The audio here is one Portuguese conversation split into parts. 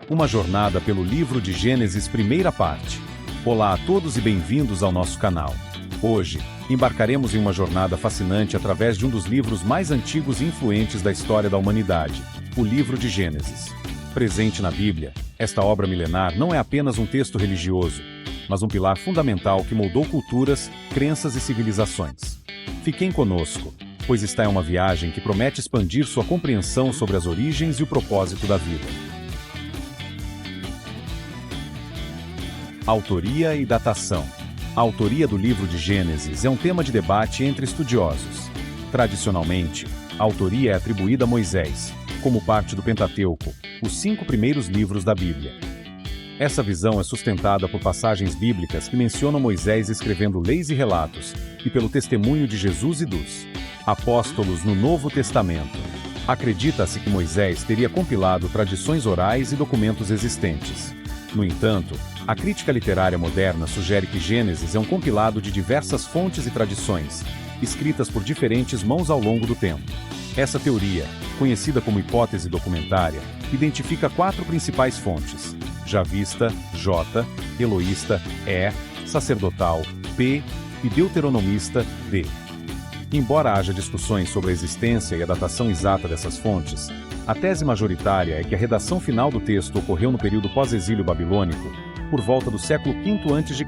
Uma jornada pelo livro de Gênesis, primeira parte. Olá a todos e bem-vindos ao nosso canal. Hoje, embarcaremos em uma jornada fascinante através de um dos livros mais antigos e influentes da história da humanidade, o livro de Gênesis. Presente na Bíblia, esta obra milenar não é apenas um texto religioso, mas um pilar fundamental que moldou culturas, crenças e civilizações. Fiquem conosco, pois está em uma viagem que promete expandir sua compreensão sobre as origens e o propósito da vida. Autoria e datação. A autoria do livro de Gênesis é um tema de debate entre estudiosos. Tradicionalmente, a autoria é atribuída a Moisés, como parte do Pentateuco, os 5 primeiros livros da Bíblia. Essa visão é sustentada por passagens bíblicas que mencionam Moisés escrevendo leis e relatos, e pelo testemunho de Jesus e dos apóstolos no Novo Testamento. Acredita-se que Moisés teria compilado tradições orais e documentos existentes. No entanto, a crítica literária moderna sugere que Gênesis é um compilado de diversas fontes e tradições, escritas por diferentes mãos ao longo do tempo. Essa teoria, conhecida como hipótese documentária, identifica 4 principais fontes: javista, J, eloísta, E, sacerdotal, P e deuteronomista, D. Embora haja discussões sobre a existência e a datação exata dessas fontes, a tese majoritária é que a redação final do texto ocorreu no período pós-exílio babilônico, por volta do século V a.C.,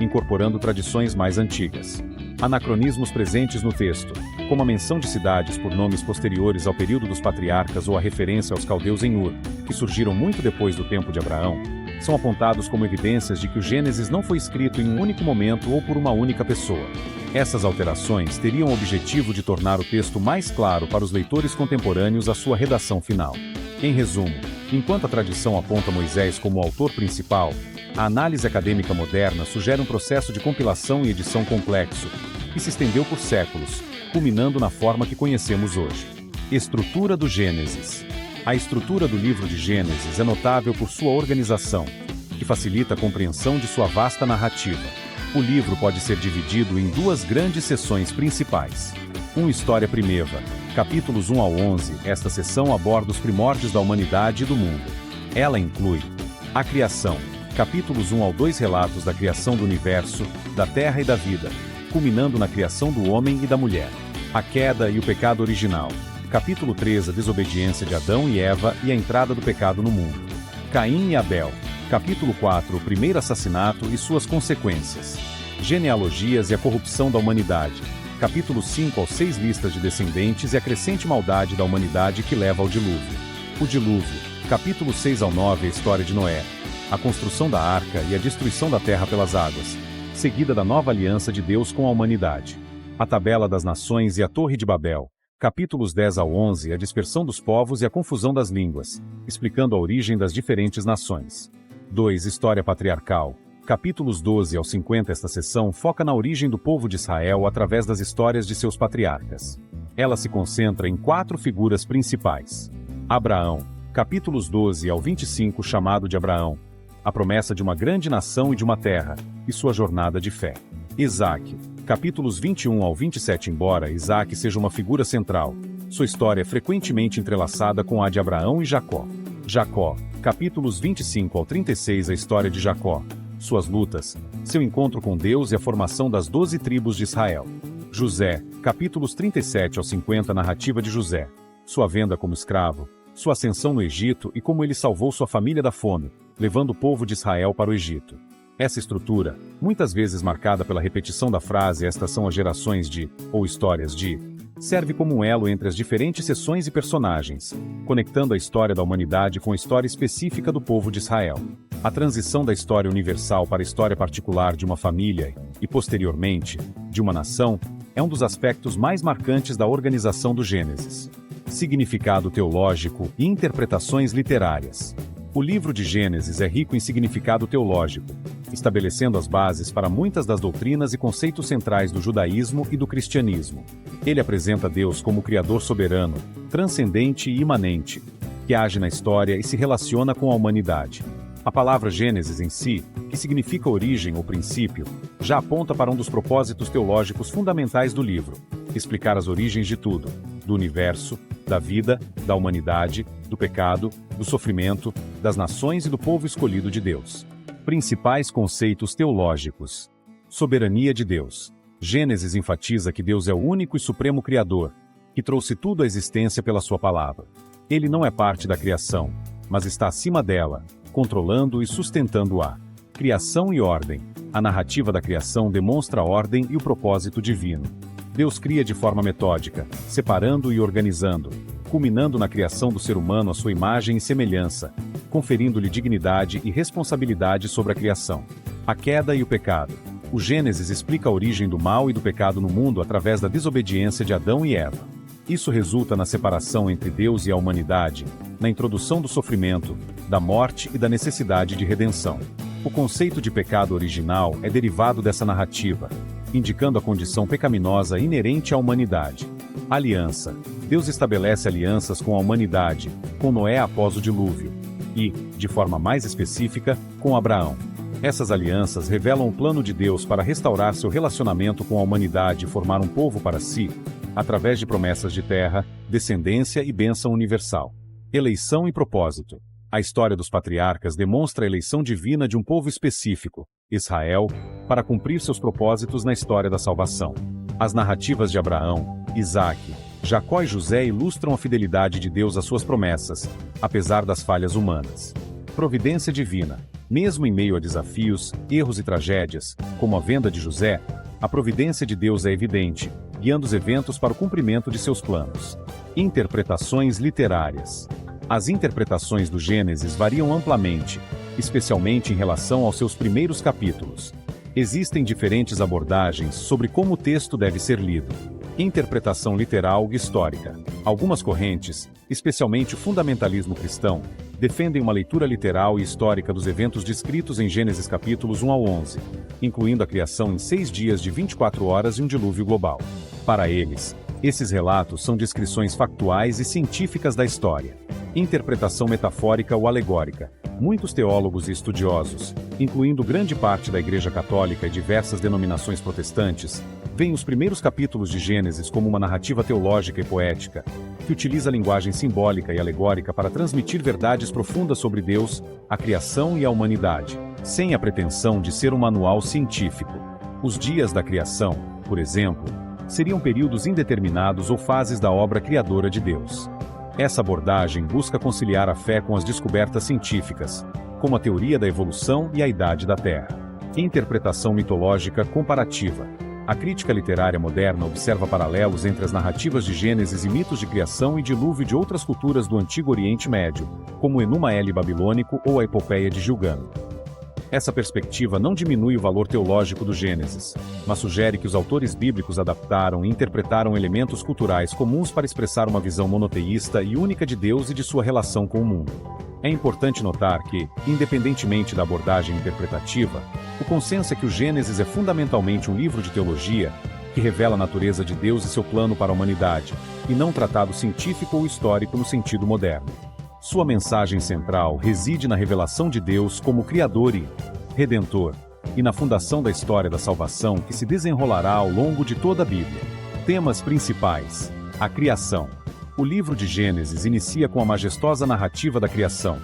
incorporando tradições mais antigas. Anacronismos presentes no texto, como a menção de cidades por nomes posteriores ao período dos patriarcas ou a referência aos caldeus em Ur, que surgiram muito depois do tempo de Abraão, são apontados como evidências de que o Gênesis não foi escrito em um único momento ou por uma única pessoa. Essas alterações teriam o objetivo de tornar o texto mais claro para os leitores contemporâneos à sua redação final. Em resumo, enquanto a tradição aponta Moisés como o autor principal, a análise acadêmica moderna sugere um processo de compilação e edição complexo, que se estendeu por séculos, culminando na forma que conhecemos hoje. Estrutura do Gênesis. A estrutura do livro de Gênesis é notável por sua organização, que facilita a compreensão de sua vasta narrativa. O livro pode ser dividido em 2 grandes seções principais. 1. História Primeva, capítulos 1 ao 11. Esta seção aborda os primórdios da humanidade e do mundo. Ela inclui a criação, capítulos 1 ao 2, relatos da criação do universo, da terra e da vida, culminando na criação do homem e da mulher. A queda e o pecado original, capítulo 3, a desobediência de Adão e Eva e a entrada do pecado no mundo. Caim e Abel, capítulo 4, o primeiro assassinato e suas consequências. Genealogias e a corrupção da humanidade, capítulo 5 ao 6, listas de descendentes e a crescente maldade da humanidade que leva ao dilúvio. O dilúvio, capítulo 6 ao 9, a história de Noé, a construção da arca e a destruição da terra pelas águas, seguida da nova aliança de Deus com a humanidade. A tabela das nações e a Torre de Babel, capítulos 10 ao 11, a dispersão dos povos e a confusão das línguas, explicando a origem das diferentes nações. 2. História patriarcal, capítulos 12 ao 50. Esta seção foca na origem do povo de Israel através das histórias de seus patriarcas. Ela se concentra em 4 figuras principais. Abraão, capítulos 12 ao 25, chamado de Abraão, a promessa de uma grande nação e de uma terra, e sua jornada de fé. Isaque, capítulos 21 ao 27. Embora Isaque seja uma figura central, sua história é frequentemente entrelaçada com a de Abraão e Jacó. Jacó, capítulos 25 ao 36. A história de Jacó, suas lutas, seu encontro com Deus e a formação das 12 tribos de Israel. José, capítulos 37 ao 50. Narrativa de José, sua venda como escravo, sua ascensão no Egito e como ele salvou sua família da fome, levando o povo de Israel para o Egito. Essa estrutura, muitas vezes marcada pela repetição da frase "estas são as gerações de", ou histórias de, serve como um elo entre as diferentes seções e personagens, conectando a história da humanidade com a história específica do povo de Israel. A transição da história universal para a história particular de uma família e, posteriormente, de uma nação, é um dos aspectos mais marcantes da organização do Gênesis. Significado teológico e interpretações literárias. O livro de Gênesis é rico em significado teológico, estabelecendo as bases para muitas das doutrinas e conceitos centrais do judaísmo e do cristianismo. Ele apresenta Deus como Criador soberano, transcendente e imanente, que age na história e se relaciona com a humanidade. A palavra Gênesis em si, que significa origem ou princípio, já aponta para um dos propósitos teológicos fundamentais do livro: explicar as origens de tudo. do universo, da vida, da humanidade, do pecado, do sofrimento, das nações e do povo escolhido de Deus. Principais conceitos teológicos. Soberania de Deus. Gênesis enfatiza que Deus é o único e supremo Criador, que trouxe tudo à existência pela sua palavra. Ele não é parte da criação, mas está acima dela, controlando e sustentando-a. Criação e ordem. A narrativa da criação demonstra a ordem e o propósito divino. Deus cria de forma metódica, separando e organizando, culminando na criação do ser humano à sua imagem e semelhança, conferindo-lhe dignidade e responsabilidade sobre a criação. A queda e o pecado. O Gênesis explica a origem do mal e do pecado no mundo através da desobediência de Adão e Eva. Isso resulta na separação entre Deus e a humanidade, na introdução do sofrimento, da morte e da necessidade de redenção. O conceito de pecado original é derivado dessa narrativa, indicando a condição pecaminosa inerente à humanidade. Aliança. Deus estabelece alianças com a humanidade, com Noé após o dilúvio, e, de forma mais específica, com Abraão. Essas alianças revelam o plano de Deus para restaurar seu relacionamento com a humanidade e formar um povo para si, através de promessas de terra, descendência e bênção universal. Eleição e propósito. A história dos patriarcas demonstra a eleição divina de um povo específico, Israel, para cumprir seus propósitos na história da salvação. As narrativas de Abraão, Isaque, Jacó e José ilustram a fidelidade de Deus às suas promessas, apesar das falhas humanas. Providência divina. Mesmo em meio a desafios, erros e tragédias, como a venda de José, a providência de Deus é evidente, guiando os eventos para o cumprimento de seus planos. Interpretações literárias. As interpretações do Gênesis variam amplamente, especialmente em relação aos seus primeiros capítulos. Existem diferentes abordagens sobre como o texto deve ser lido. Interpretação literal e histórica. Algumas correntes, especialmente o fundamentalismo cristão, defendem uma leitura literal e histórica dos eventos descritos em Gênesis capítulos 1 ao 11, incluindo a criação em 6 dias de 24 horas e um dilúvio global. Para eles, esses relatos são descrições factuais e científicas da história. Interpretação metafórica ou alegórica. Muitos teólogos e estudiosos, incluindo grande parte da Igreja Católica e diversas denominações protestantes, veem os primeiros capítulos de Gênesis como uma narrativa teológica e poética, que utiliza a linguagem simbólica e alegórica para transmitir verdades profundas sobre Deus, a criação e a humanidade, sem a pretensão de ser um manual científico. Os dias da criação, por exemplo, seriam períodos indeterminados ou fases da obra criadora de Deus. Essa abordagem busca conciliar a fé com as descobertas científicas, como a teoria da evolução e a idade da Terra. Interpretação mitológica comparativa. A crítica literária moderna observa paralelos entre as narrativas de Gênesis e mitos de criação e dilúvio de outras culturas do Antigo Oriente Médio, como o Enuma-Eli babilônico ou a Epopeia de Gilgamesh. Essa perspectiva não diminui o valor teológico do Gênesis, mas sugere que os autores bíblicos adaptaram e interpretaram elementos culturais comuns para expressar uma visão monoteísta e única de Deus e de sua relação com o mundo. É importante notar que, independentemente da abordagem interpretativa, o consenso é que o Gênesis é fundamentalmente um livro de teologia que revela a natureza de Deus e seu plano para a humanidade, e não um tratado científico ou histórico no sentido moderno. Sua mensagem central reside na revelação de Deus como Criador e Redentor, e na fundação da história da salvação que se desenrolará ao longo de toda a Bíblia. Temas principais: a criação. O livro de Gênesis inicia com a majestosa narrativa da criação,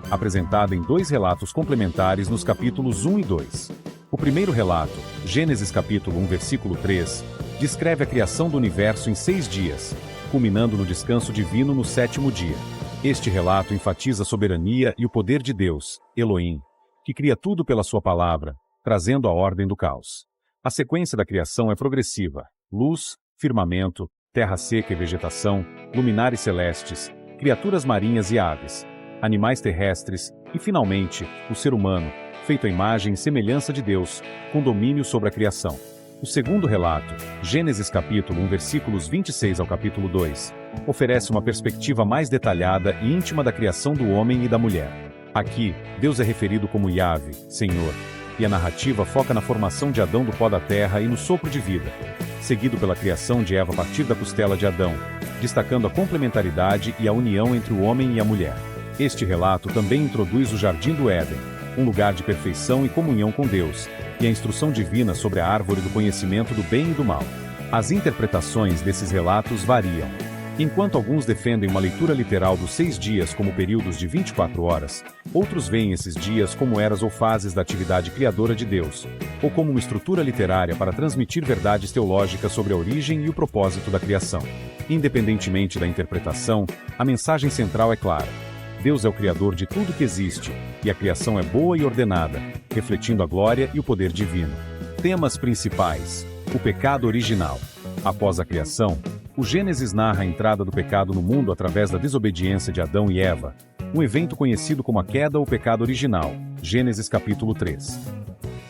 apresentada em 2 relatos complementares nos capítulos 1 e 2. O primeiro relato, Gênesis capítulo 1 versículo 3, descreve a criação do universo em 6 dias, culminando no descanso divino no 7º dia. Este relato enfatiza a soberania e o poder de Deus, Elohim, que cria tudo pela sua palavra, trazendo a ordem do caos. A sequência da criação é progressiva: luz, firmamento, terra seca e vegetação, luminares celestes, criaturas marinhas e aves, animais terrestres e, finalmente, o ser humano, feito à imagem e semelhança de Deus, com domínio sobre a criação. O segundo relato, Gênesis capítulo 1 versículos 26 ao capítulo 2, oferece uma perspectiva mais detalhada e íntima da criação do homem e da mulher. Aqui, Deus é referido como Yahvé, Senhor, e a narrativa foca na formação de Adão do pó da terra e no sopro de vida, seguido pela criação de Eva a partir da costela de Adão, destacando a complementaridade e a união entre o homem e a mulher. Este relato também introduz o Jardim do Éden, um lugar de perfeição e comunhão com Deus, e a instrução divina sobre a árvore do conhecimento do bem e do mal. As interpretações desses relatos variam. Enquanto alguns defendem uma leitura literal dos 6 dias como períodos de 24 horas, outros veem esses dias como eras ou fases da atividade criadora de Deus, ou como uma estrutura literária para transmitir verdades teológicas sobre a origem e o propósito da criação. Independentemente da interpretação, a mensagem central é clara. Deus é o Criador de tudo que existe, e a criação é boa e ordenada, refletindo a glória e o poder divino. Temas principais: o pecado original. Após a criação, o Gênesis narra a entrada do pecado no mundo através da desobediência de Adão e Eva, um evento conhecido como a queda ou pecado original, Gênesis capítulo 3.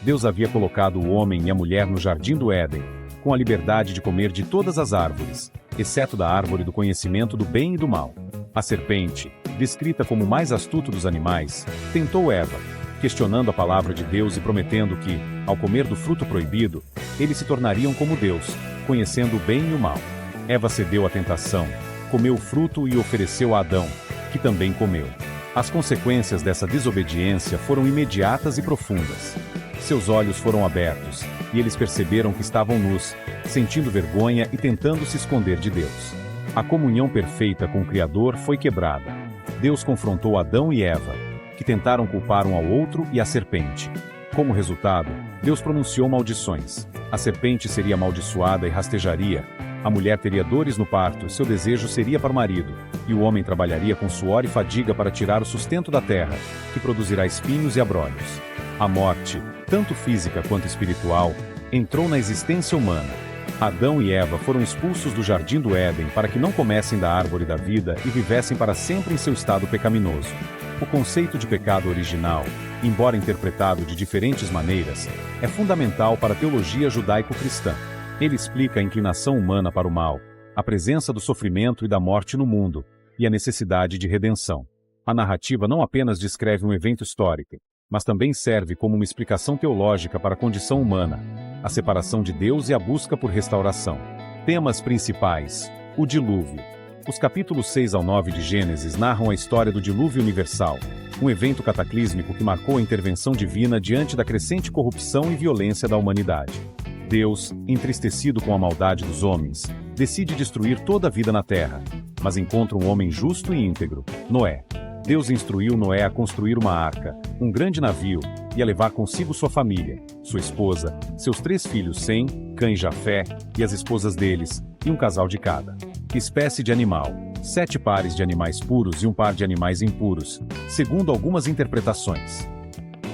Deus havia colocado o homem e a mulher no jardim do Éden, com a liberdade de comer de todas as árvores, exceto da árvore do conhecimento do bem e do mal. A serpente, descrita como o mais astuto dos animais, tentou Eva, questionando a palavra de Deus e prometendo que, ao comer do fruto proibido, eles se tornariam como Deus, conhecendo o bem e o mal. Eva cedeu à tentação, comeu o fruto e ofereceu a Adão, que também comeu. As consequências dessa desobediência foram imediatas e profundas. Seus olhos foram abertos, e eles perceberam que estavam nus, sentindo vergonha e tentando se esconder de Deus. A comunhão perfeita com o Criador foi quebrada. Deus confrontou Adão e Eva, que tentaram culpar um ao outro e a serpente. Como resultado, Deus pronunciou maldições. A serpente seria amaldiçoada e rastejaria. A mulher teria dores no parto, seu desejo seria para o marido, e o homem trabalharia com suor e fadiga para tirar o sustento da terra, que produzirá espinhos e abrolhos. A morte, tanto física quanto espiritual, entrou na existência humana. Adão e Eva foram expulsos do jardim do Éden para que não comessem da árvore da vida e vivessem para sempre em seu estado pecaminoso. O conceito de pecado original, embora interpretado de diferentes maneiras, é fundamental para a teologia judaico-cristã. Ele explica a inclinação humana para o mal, a presença do sofrimento e da morte no mundo, e a necessidade de redenção. A narrativa não apenas descreve um evento histórico, mas também serve como uma explicação teológica para a condição humana, a separação de Deus e a busca por restauração. Temas principais: o dilúvio. Os capítulos 6 ao 9 de Gênesis narram a história do dilúvio universal, um evento cataclísmico que marcou a intervenção divina diante da crescente corrupção e violência da humanidade. Deus, entristecido com a maldade dos homens, decide destruir toda a vida na terra, mas encontra um homem justo e íntegro, Noé. Deus instruiu Noé a construir uma arca, um grande navio, e a levar consigo sua família, sua esposa, seus 3 filhos Sem, Cã e Jafé, e as esposas deles, e um casal de cada espécie de animal, 7 pares de animais puros e um par de animais impuros, segundo algumas interpretações.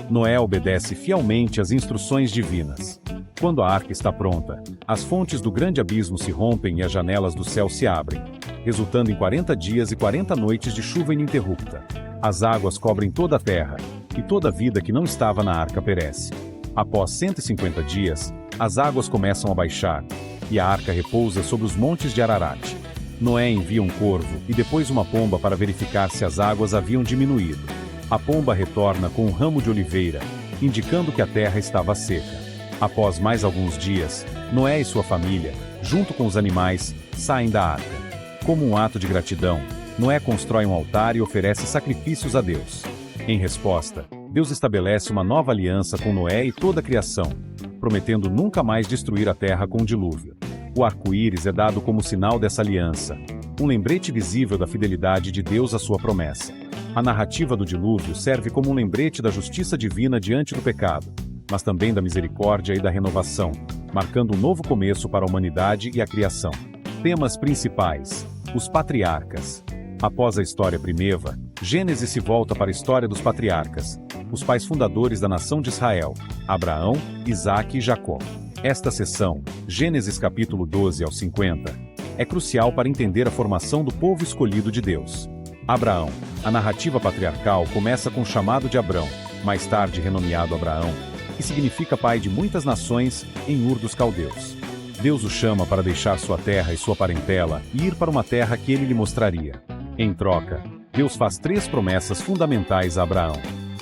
Noé obedece fielmente às instruções divinas. Quando a arca está pronta, as fontes do grande abismo se rompem e as janelas do céu se abrem, resultando em 40 dias e 40 noites de chuva ininterrupta. As águas cobrem toda a terra, e toda a vida que não estava na arca perece. Após 150 dias, as águas começam a baixar, e a arca repousa sobre os montes de Ararat. Noé envia um corvo e depois uma pomba para verificar se as águas haviam diminuído. A pomba retorna com um ramo de oliveira, indicando que a terra estava seca. Após mais alguns dias, Noé e sua família, junto com os animais, saem da arca. Como um ato de gratidão, Noé constrói um altar e oferece sacrifícios a Deus. Em resposta, Deus estabelece uma nova aliança com Noé e toda a criação, prometendo nunca mais destruir a terra com o dilúvio. O arco-íris é dado como sinal dessa aliança, um lembrete visível da fidelidade de Deus à sua promessa. A narrativa do dilúvio serve como um lembrete da justiça divina diante do pecado, mas também da misericórdia e da renovação, marcando um novo começo para a humanidade e a criação. Temas principais: os patriarcas. Após a história primeva, Gênesis se volta para a história dos patriarcas, os pais fundadores da nação de Israel, Abraão, Isaque e Jacó. Esta seção, Gênesis capítulo 12 ao 50, é crucial para entender a formação do povo escolhido de Deus. Abraão. A narrativa patriarcal começa com o chamado de Abrão, mais tarde renomeado Abraão, que significa pai de muitas nações em Ur dos Caldeus. Deus o chama para deixar sua terra e sua parentela e ir para uma terra que ele lhe mostraria. Em troca, Deus faz 3 promessas fundamentais a Abraão.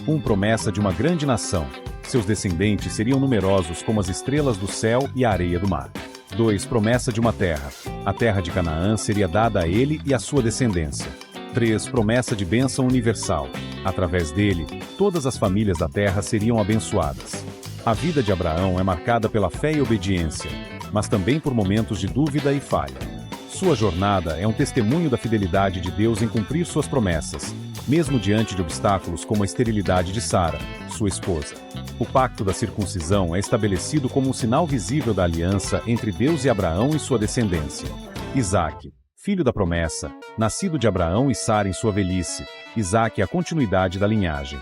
1. Promessa de uma grande nação. Seus descendentes seriam numerosos como as estrelas do céu e a areia do mar. 2. Promessa de uma terra. A terra de Canaã seria dada a ele e à sua descendência. 3. Promessa de bênção universal. Através dele, todas as famílias da terra seriam abençoadas. A vida de Abraão é marcada pela fé e obediência, mas também por momentos de dúvida e falha. Sua jornada é um testemunho da fidelidade de Deus em cumprir suas promessas, mesmo diante de obstáculos como a esterilidade de Sara, sua esposa. O pacto da circuncisão é estabelecido como um sinal visível da aliança entre Deus e Abraão e sua descendência. Isaque, filho da promessa, nascido de Abraão e Sara em sua velhice, Isaque é a continuidade da linhagem.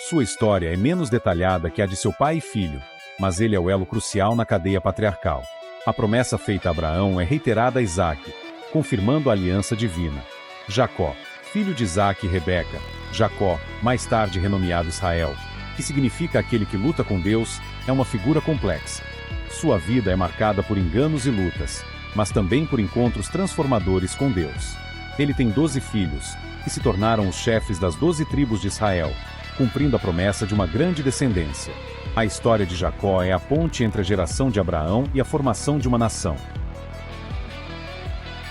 Sua história é menos detalhada que a de seu pai e filho, mas ele é o elo crucial na cadeia patriarcal. A promessa feita a Abraão é reiterada a Isaque, confirmando a aliança divina. Jacó, filho de Isaque e Rebeca, Jacó, mais tarde renomeado Israel, que significa aquele que luta com Deus, é uma figura complexa. Sua vida é marcada por enganos e lutas, mas também por encontros transformadores com Deus. Ele tem 12 filhos, que se tornaram os chefes das 12 tribos de Israel, cumprindo a promessa de uma grande descendência. A história de Jacó é a ponte entre a geração de Abraão e a formação de uma nação.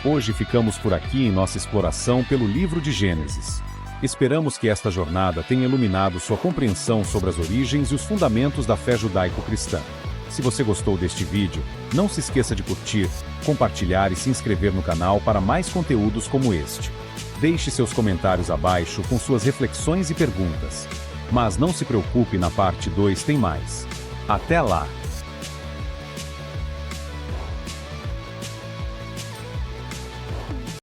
Hoje ficamos por aqui em nossa exploração pelo livro de Gênesis. Esperamos que esta jornada tenha iluminado sua compreensão sobre as origens e os fundamentos da fé judaico-cristã. Se você gostou deste vídeo, não se esqueça de curtir, compartilhar e se inscrever no canal para mais conteúdos como este. Deixe seus comentários abaixo com suas reflexões e perguntas. Mas não se preocupe, na parte 2 tem mais. Até lá!